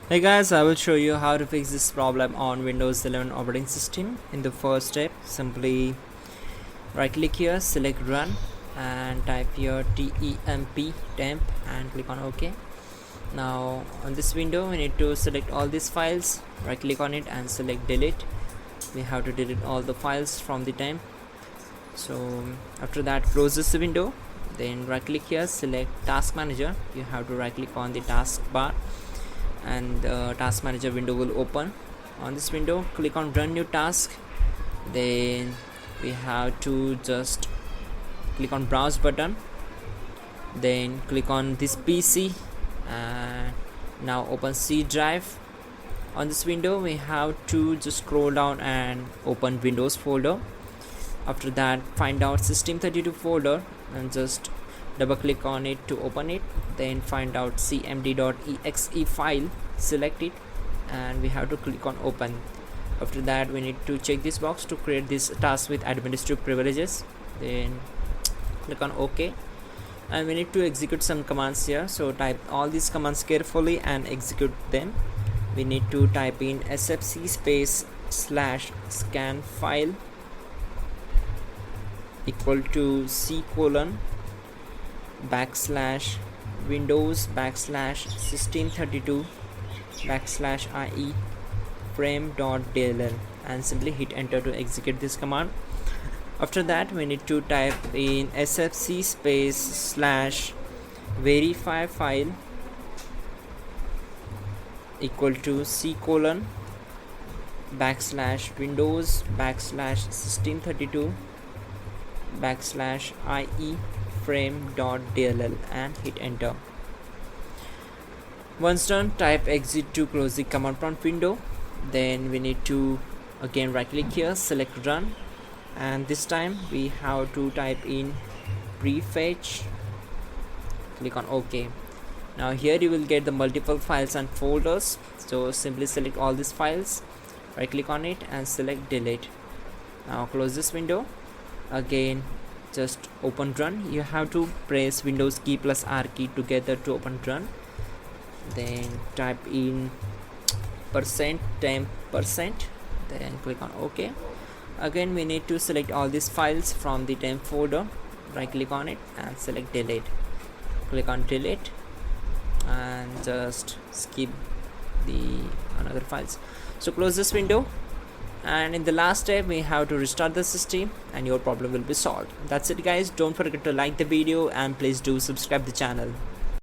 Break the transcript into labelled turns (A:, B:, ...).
A: Hey guys, I will show you how to fix this problem on Windows 11 operating system. In the first step, simply right click here, select run and type here temp and click on OK. Now on this window we need to select all these files, right click on it and select delete. We have to delete all the files from the temp. So after that, close this window, then right click here, select task manager. You have to right click on the task bar and the task manager window will open. On this window, click on run new task, then we have to just click on browse button, then click on this PC and now open C drive. On this window we have to just scroll down and open Windows folder. After that, find out system32 folder and just double click on it to open it, then find out cmd.exe file, select it and we have to click on open. After that, we need to check this box to create this task with administrative privileges, then click on OK and we need to execute some commands here. So type all these commands carefully and execute them. We need to type in sfc space /scan file equal to c colon /windows /system32 /ie frame.dll and simply hit enter to execute this command. After that, we need to type in sfc space /verify file equal to c colon /windows /system32 /ie frame.dll and hit enter. Once done, type exit to close the command prompt window. Then we need to again right click here, select run and this time we have to type in Prefetch, click on OK. Now here you will get the multiple files and folders, so simply select all these files, right click on it and select delete. Now close this window, again just open run. You have to press Windows key plus R key together to open run, then type in %temp%, then click on OK. Again we need to select all these files from the temp folder, right click on it and select delete, click on delete and just skip the another files. So close this window and in the last step we have to restart the system and your problem will be solved. That's it guys. Don't forget to like the video and please do subscribe the channel.